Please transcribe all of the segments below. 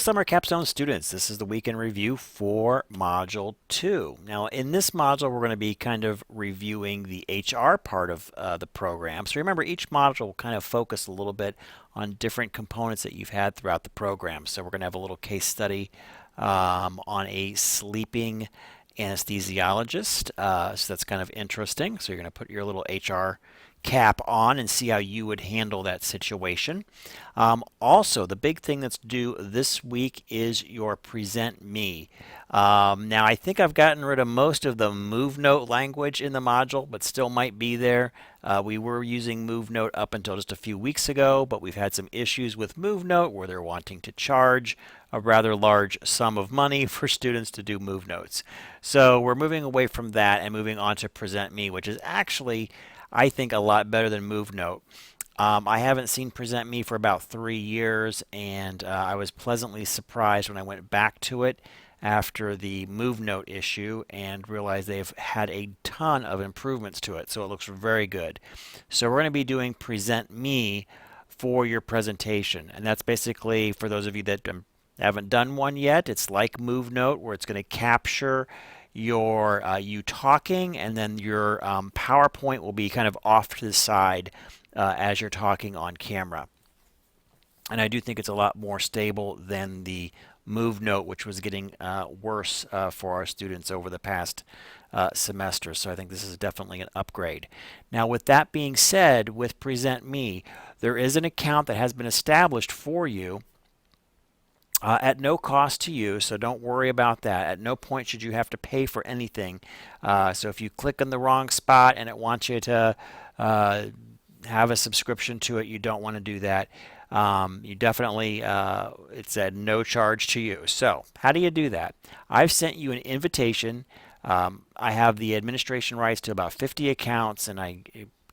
summer capstone students, this is the weekend review for Module 2. Now in this module we're going to be kind of reviewing the HR part of the program. So remember, each module will kind of focus a little bit on different components that you've had throughout the program. So we're going to have a little case study on a sleeping anesthesiologist. So that's kind of interesting. So you're going to put your little HR cap on and see how you would handle that situation. Also, the big thing that's due this week is your Present Me. Now, I think I've gotten rid of most of the Move Note language in the module, but still might be there. We were using Move Note up until just a few weeks ago, but we've had some issues with Move Note where they're wanting to charge a rather large sum of money for students to do Move Notes. So we're moving away from that and moving on to Present Me, which is actually, I think, a lot better than Move Note. I haven't seen Present Me for about 3 years, and I was pleasantly surprised when I went back to it after the Move Note issue and realized they've had a ton of improvements to it, so it looks very good. So we're going to be doing Present Me for your presentation, and that's basically, for those of you that haven't done one yet, it's like Move Note where it's going to capture your you talking, and then your PowerPoint will be kind of off to the side as you're talking on camera. And I do think it's a lot more stable than the Move Note, which was getting worse for our students over the past semester. So I think this is definitely an upgrade. Now, with that being said, with Present Me, there is an account that has been established for you at no cost to you, so don't worry about that. At no point should you have to pay for anything. So if you click on the wrong spot and it wants you to have a subscription to it, you don't want to do that. You definitely, it's at no charge to you. So how do you do that? I've sent you an invitation. I have the administration rights to about 50 accounts, and I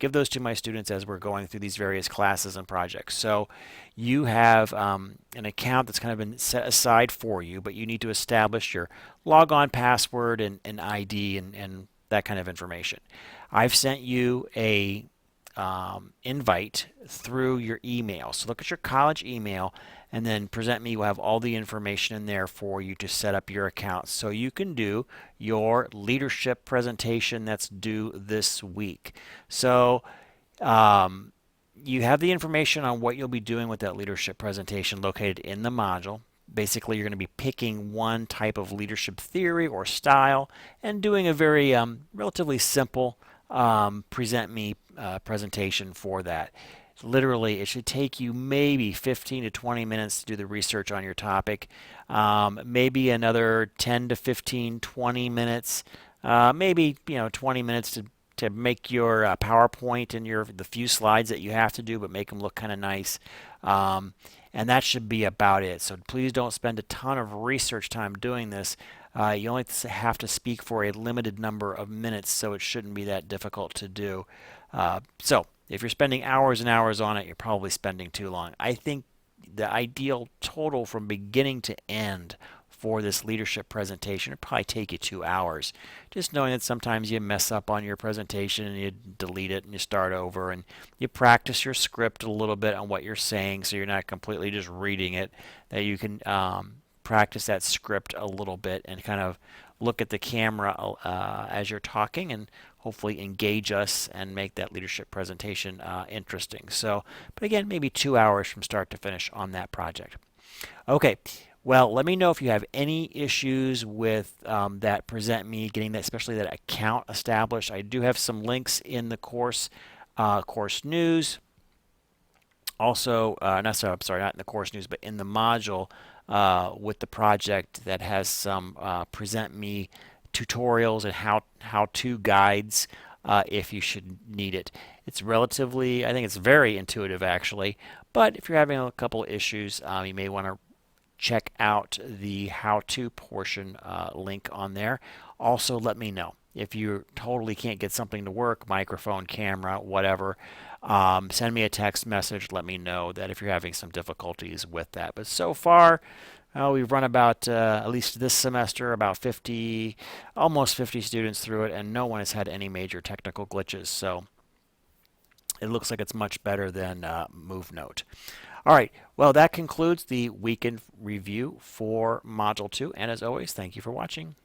give those to my students as we're going through these various classes and projects. So you have an account that's kind of been set aside for you, but you need to establish your logon password and ID and that kind of information. I've sent you a invite through your email. So look at your college email, and then Present Me will have all the information in there for you to set up your account so you can do your leadership presentation that's due this week. So you have the information on what you'll be doing with that leadership presentation located in the module. Basically, you're going to be picking one type of leadership theory or style and doing a very relatively simple Present Me presentation for that. Literally, it should take you maybe 15 to 20 minutes to do the research on your topic, maybe another 10 to 15, 20 minutes, maybe 20 minutes to make your PowerPoint and the few slides that you have to do, but make them look kind of nice. And that should be about it. So please don't spend a ton of research time doing this. You only have to speak for a limited number of minutes, so it shouldn't be that difficult to do. So if you're spending hours and hours on it, you're probably spending too long. I think the ideal total from beginning to end for this leadership presentation would probably take you 2 hours. Just knowing that sometimes you mess up on your presentation and you delete it and you start over, and you practice your script a little bit on what you're saying so you're not completely just reading it, that you can practice that script a little bit and kind of look at the camera as you're talking and hopefully engage us and make that leadership presentation interesting. So, but again, maybe 2 hours from start to finish on that project. Okay, well, let me know if you have any issues with that Present Me, getting that, especially that account established. I do have some links in the course news. Also, I'm sorry, not in the course news, but in the module with the project that has some Present Me tutorials and how-to guides if you should need it. It's relatively, I think it's very intuitive actually, but if you're having a couple issues, you may want to check out the how-to portion link on there. Also, let me know if you totally can't get something to work, microphone, camera, whatever. Send me a text message. Let me know that if you're having some difficulties with that. But so far, we've run about, at least this semester, about 50, almost 50 students through it, and no one has had any major technical glitches. So it looks like it's much better than MoveNote. All right, well, that concludes the weekend review for Module 2. And as always, thank you for watching.